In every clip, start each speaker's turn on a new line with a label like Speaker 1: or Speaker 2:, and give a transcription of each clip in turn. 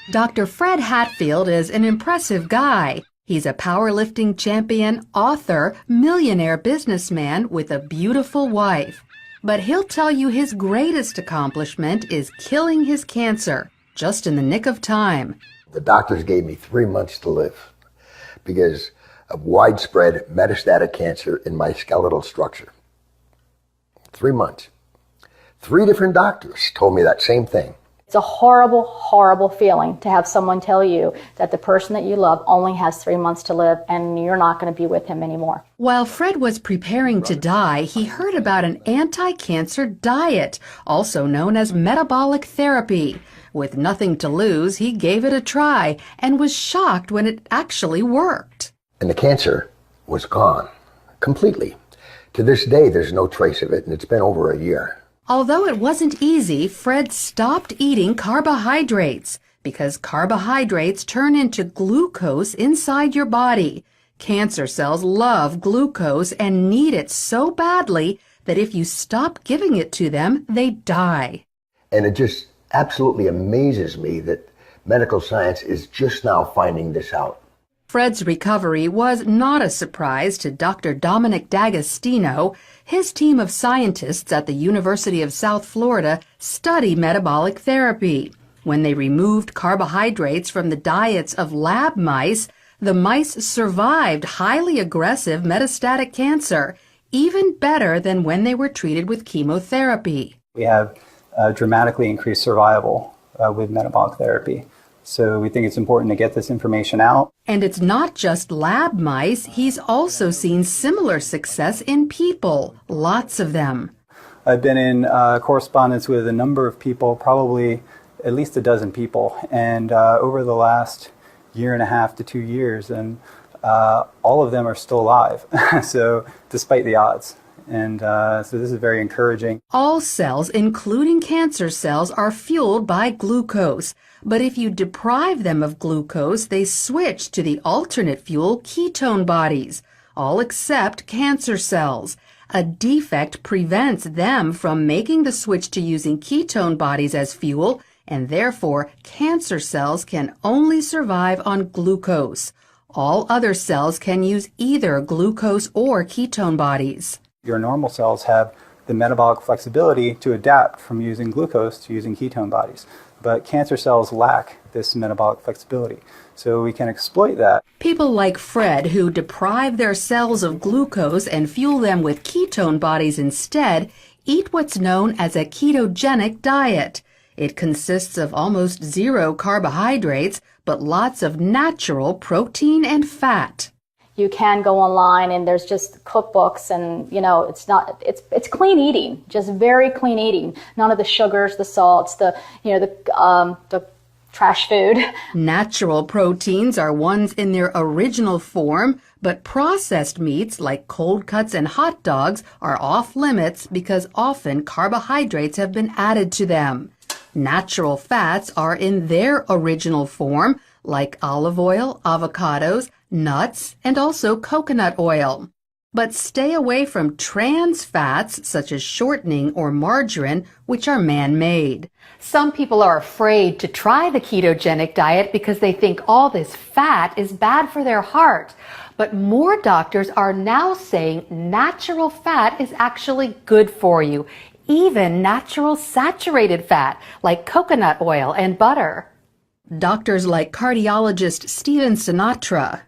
Speaker 1: Dr. Fred Hatfield is an impressive guy. He's a powerlifting champion, author, millionaire businessman with a beautiful wife. But he'll tell you his greatest accomplishment is killing his cancer, just in the nick of time.
Speaker 2: The doctors gave me 3 months to live because of widespread metastatic cancer in my skeletal structure. 3 months. 3 different doctors told me that same thing.
Speaker 3: It's a horrible, horrible feeling to have someone tell you that the person that you love only has 3 months to live and you're not going to be with him anymore.
Speaker 1: While Fred was preparing to die, he heard about an anti-cancer diet, also known as metabolic therapy. With nothing to lose, he gave it a try and was shocked when it actually worked.
Speaker 2: And the cancer was gone completely. To this day, there's no trace of it, and it's been over a year.
Speaker 1: Although it wasn't easy, Fred stopped eating carbohydrates because carbohydrates turn into glucose inside your body. Cancer cells love glucose and need it so badly that if you stop giving it to them, they die.
Speaker 2: And it just absolutely amazes me that medical science is just now finding this out.
Speaker 1: Fred's recovery was not a surprise to Dr. Dominic D'Agostino. His team of scientists at the University of South Florida study metabolic therapy. When they removed carbohydrates from the diets of lab mice, the mice survived highly aggressive metastatic cancer, even better than when they were treated with chemotherapy.
Speaker 4: We have dramatically increased survival with metabolic therapy. So we think it's important to get this information out.
Speaker 1: And it's not just lab mice. He's also seen similar success in people, lots of them.
Speaker 4: I've been in correspondence with a number of people, probably at least a dozen people, and over the last 1.5 to 2 years, and all of them are still alive, so despite the odds. And so this is very encouraging.
Speaker 1: All cells, including cancer cells, are fueled by glucose. But if you deprive them of glucose, they switch to the alternate fuel ketone bodies, all except cancer cells. A defect prevents them from making the switch to using ketone bodies as fuel, and therefore cancer cells can only survive on glucose. All other cells can use either glucose or ketone bodies.
Speaker 4: Your normal cells have the metabolic flexibility to adapt from using glucose to using ketone bodies. But cancer cells lack this metabolic flexibility, so we can exploit that.
Speaker 1: People like Fred, who deprive their cells of glucose and fuel them with ketone bodies instead, eat what's known as a ketogenic diet. It consists of almost 0 carbohydrates, but lots of natural protein and fat.
Speaker 3: You can go online and there's just cookbooks and, it's clean eating, just very clean eating. None of the sugars, the salts, the trash food.
Speaker 1: Natural proteins are ones in their original form, but processed meats like cold cuts and hot dogs are off limits because often carbohydrates have been added to them. Natural fats are in their original form, like olive oil, avocados, nuts, and also coconut oil. But stay away from trans fats such as shortening or margarine, which are man-made. Some people are afraid to try the ketogenic diet because they think all this fat is bad for their heart. But more doctors are now saying natural fat is actually good for you, even natural saturated fat like coconut oil and butter. Doctors like cardiologist Stephen Sinatra.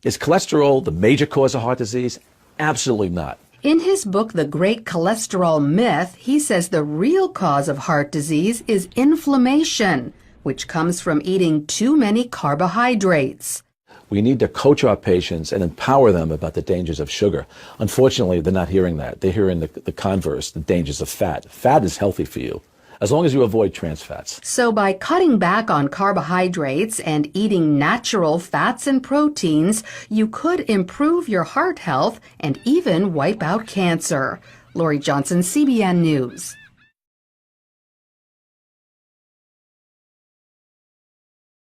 Speaker 5: Is cholesterol the major cause of heart disease? Absolutely not.
Speaker 1: In his book, The Great Cholesterol Myth, he says the real cause of heart disease is inflammation, which comes from eating too many carbohydrates.
Speaker 5: We need to coach our patients and empower them about the dangers of sugar. Unfortunately, they're not hearing that. They're hearing the converse, the dangers of fat. Fat is healthy for you, as long as you avoid trans fats.
Speaker 1: So by cutting back on carbohydrates and eating natural fats and proteins, you could improve your heart health and even wipe out cancer. Lori Johnson, CBN News.